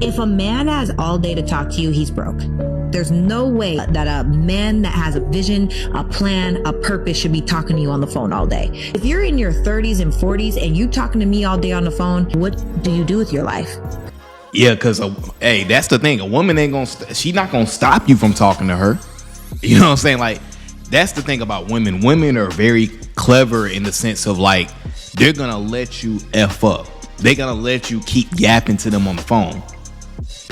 If a man has all day to talk to you, he's broke. There's no way that a man that has a vision, a plan, a purpose should be talking to you on the phone all day. If you're in your 30s and 40s and you talking to me all day on the phone, what do you do with your life? Yeah, because, hey, that's the thing. A woman ain't going to, she's not going to stop you from talking to her. You know what I'm saying? Like, that's the thing about women. Women are very clever in the sense of, like, they're going to let you F up. They're going to let you keep yapping to them on the phone.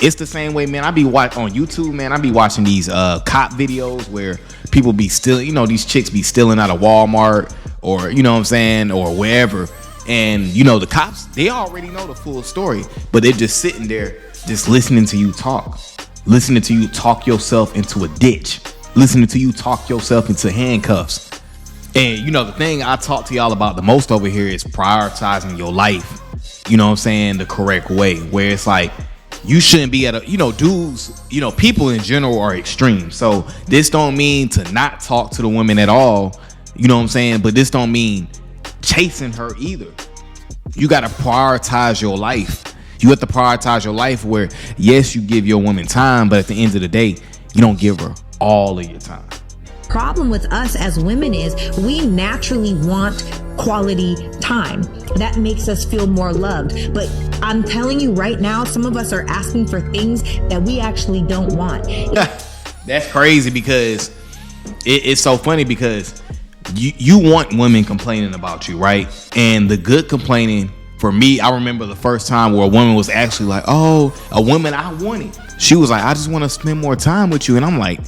It's the same way, man. I be watching on YouTube, man. I be watching these cop videos where people be stealing, you know, these chicks be stealing out of Walmart or, you know what I'm saying, or wherever. And, you know, the cops, they already know the full story, but they're just sitting there just listening to you talk yourself into a ditch, listening to you talk yourself into handcuffs. And, you know, the thing I talk to y'all about the most over here is prioritizing your life, you know what I'm saying, the correct way, where it's like, you shouldn't be at a, you know, dudes, you know, people in general are extreme. So this don't mean to not talk to the women at all, you know what I'm saying? But this don't mean chasing her either. You got to prioritize your life. You have to prioritize your life where, yes, you give your woman time, but at the end of the day, you don't give her all of your time. Problem with us as women is we naturally want quality time. That makes us feel more loved. But I'm telling you right now, some of us are asking for things that we actually don't want. That's crazy because it's so funny because you want women complaining about you, right? And the good complaining, for me, I remember the first time where a woman was actually like, oh, a woman I wanted. She was like, I just want to spend more time with you. And I'm like,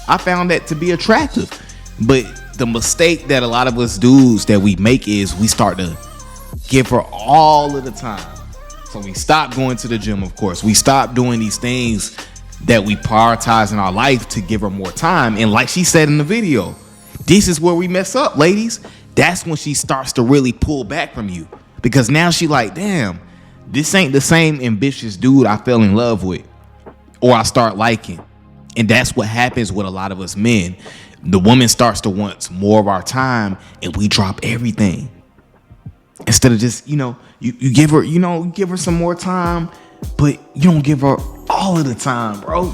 I found that to be attractive. But the mistake that a lot of us dudes that we make is we start to give her all of the time. So we stop going to the gym, of course. We stop doing these things that we prioritize in our life to give her more time. And like she said in the video, this is where we mess up, ladies. That's when she starts to really pull back from you. Because now she like, damn, this ain't the same ambitious dude I fell in love with or I start liking. And that's what happens with a lot of us men. The woman starts to want more of our time and we drop everything. Instead of just, you know, you give her, you know, give her some more time, but you don't give her all of the time, bro.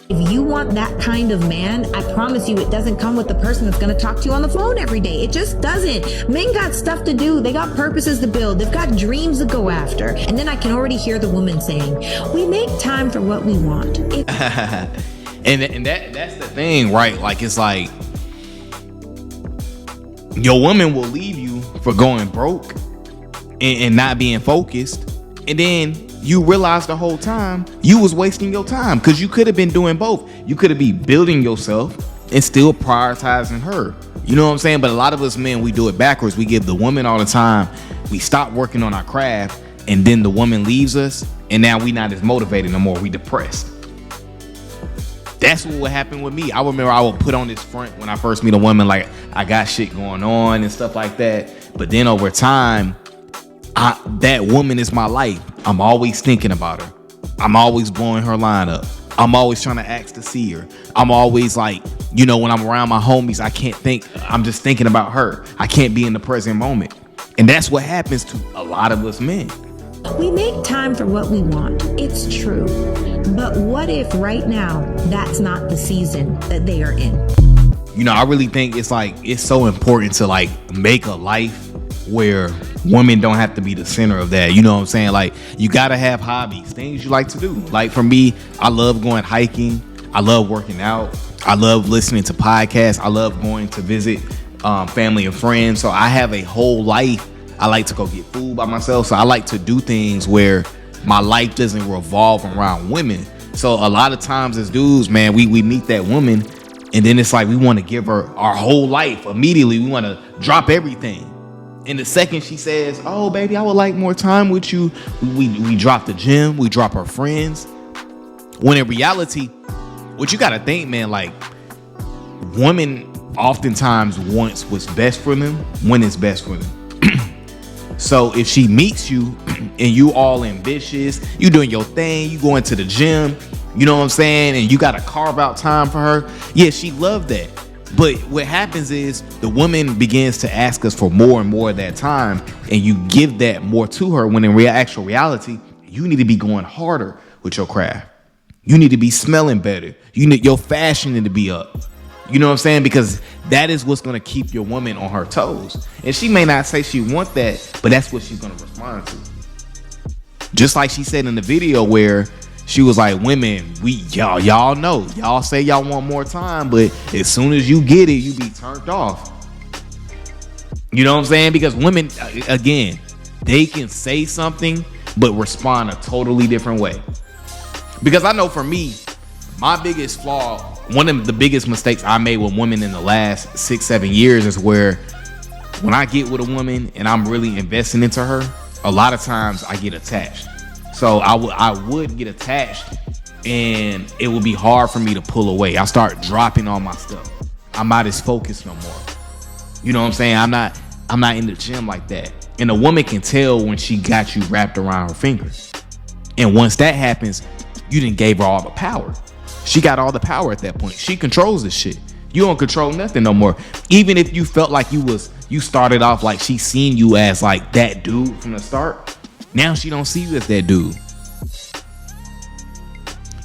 If you want that kind of man, I promise you it doesn't come with the person that's going to talk to you on the phone every day. It just doesn't. Men got stuff to do. They got purposes to build. They've got dreams to go after. And then I can already hear the woman saying, we make time for what we want. and that's the thing, right? Like, it's like your woman will leave you for going broke and not being focused. And then you realize the whole time you was wasting your time because you could have been doing both. You could have been building yourself and still prioritizing her. You know what I'm saying? But a lot of us men, we do it backwards. We give the woman all the time. We stop working on our craft and then the woman leaves us and now we not as motivated no more. We depressed. That's what would happen with me. I remember I would put on this front when I first meet a woman, like I got shit going on and stuff like that. But then over time, that woman is my life. I'm always thinking about her. I'm always blowing her line up. I'm always trying to ask to see her. I'm always like, you know, when I'm around my homies, I can't think. I'm just thinking about her. I can't be in the present moment. And that's what happens to a lot of us men. We make time for what we want. It's true. But what if right now that's not the season that they are in? You know, I really think it's like, it's so important to like make a life where women don't have to be the center of that. You know what I'm saying? Like, you gotta have hobbies, things you like to do. Like for me, I love going hiking. I love working out. I love listening to podcasts. I love going to visit family and friends. So I have a whole life. I like to go get food by myself. So I like to do things where my life doesn't revolve around women. So a lot of times as dudes, man, we meet that woman and then it's like we want to give her our whole life immediately. We want to drop everything. And the second she says, oh, baby, I would like more time with you, we drop the gym, we drop our friends. When in reality, what you got to think, man, like women oftentimes wants what's best for them when it's best for them. So if she meets you and you all ambitious, you doing your thing, you going to the gym, you know what I'm saying? And you got to carve out time for her. Yeah, she loved that. But what happens is the woman begins to ask us for more and more of that time, and you give that more to her, when in actual reality, you need to be going harder with your craft. You need to be smelling better. You need your fashion to be up. You know what I'm saying? Because that is what's going to keep your woman on her toes. And she may not say she want that, but that's what she's going to respond to. Just like she said in the video where she was like, women, y'all know, y'all say y'all want more time, but as soon as you get it, you be turned off. You know what I'm saying? Because women, again, they can say something, but respond a totally different way. Because I know for me, my biggest flaw, one of the biggest mistakes I made with women in the last 6-7 years is where when I get with a woman and I'm really investing into her, a lot of times I get attached. So I would get attached and it would be hard for me to pull away. I start dropping all my stuff. I'm not as focused no more. You know what I'm saying? I'm not in the gym like that. And a woman can tell when she got you wrapped around her finger. And once that happens, you done gave her all the power. She got all the power at that point. She controls this shit. You don't control nothing no more. Even if you felt like you started off like she seen you as like that dude from the start. Now she don't see you as that dude.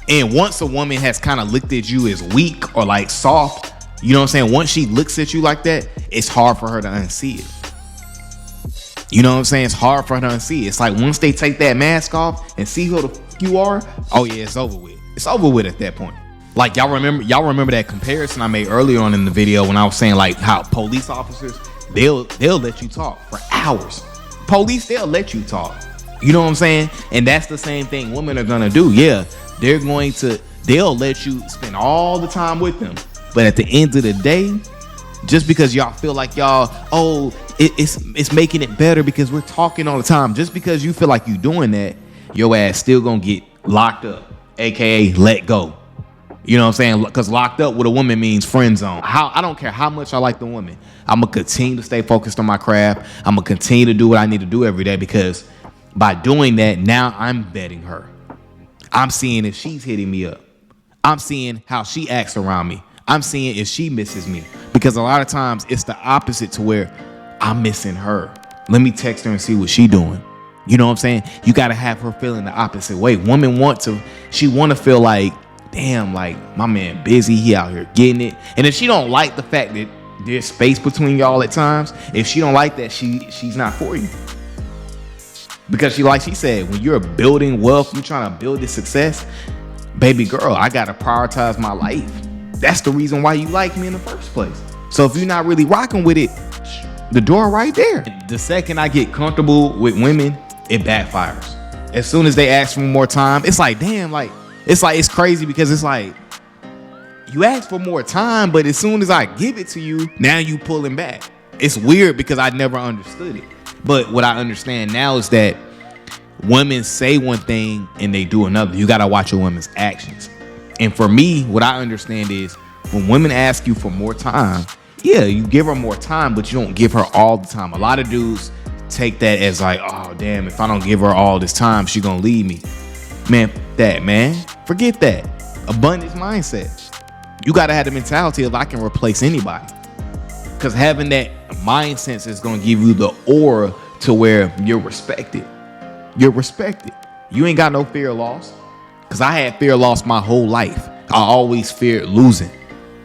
And once a woman has kind of looked at you as weak or like soft, you know what I'm saying? Once she looks at you like that, it's hard for her to unsee it. You know what I'm saying? It's hard for her to unsee it. It's like once they take that mask off and see who the fuck you are, oh yeah, it's over with. It's over with at that point. Like y'all remember that comparison I made earlier on in the video when I was saying like how police officers, they'll let you talk for hours. Police, they'll let you talk. You know what I'm saying? And that's the same thing women are gonna do. Yeah, they'll let you spend all the time with them. But at the end of the day, just because y'all feel like y'all, it's making it better because we're talking all the time. Just because you feel like you doing that, your ass still gonna get locked up, aka let go. You know what I'm saying? Because locked up with a woman means friend zone. I don't care how much I like the woman. I'm gonna continue to stay focused on my craft. I'm gonna continue to do what I need to do every day, because by doing that, now I'm vetting her. I'm seeing if she's hitting me up. I'm seeing how she acts around me. I'm seeing if she misses me, because a lot of times it's the opposite to where I'm missing her. Let me text her and see what she doing. You know what I'm saying? You got to have her feeling the opposite way. Women want to feel like, damn, like my man busy, he out here getting it. And if she don't like the fact that there's space between y'all at times, if she don't like that, she's not for you. Because like she said, when you're building wealth, you're trying to build this success, baby girl, I got to prioritize my life. That's the reason why you like me in the first place. So if you're not really rocking with it, the door right there. The second I get comfortable with women, it backfires. As soon as they ask for more time, it's like, damn, it's crazy, because it's like, you ask for more time, but as soon as I give it to you, now you pulling back. It's weird because I never understood it. But what I understand now is that women say one thing and they do another. You got to watch a woman's actions. And for me, what I understand is when women ask you for more time, yeah, you give her more time, but you don't give her all the time. A lot of dudes take that as like, oh, damn, if I don't give her all this time, she gonna leave me. Man, forget that. Abundance mindset. You got to have the mentality of I can replace anybody. Because having that mindset is going to give you the aura to where you're respected. You're respected. You ain't got no fear of loss. Because I had fear of loss my whole life. I always feared losing.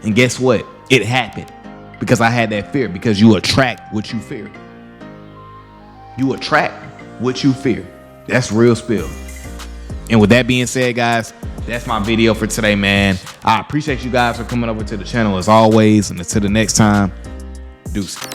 And guess what? It happened. Because I had that fear. Because you attract what you fear. You attract what you fear. That's real spill. And with that being said, guys, that's my video for today, man. I appreciate you guys for coming over to the channel as always. And until the next time, deuces.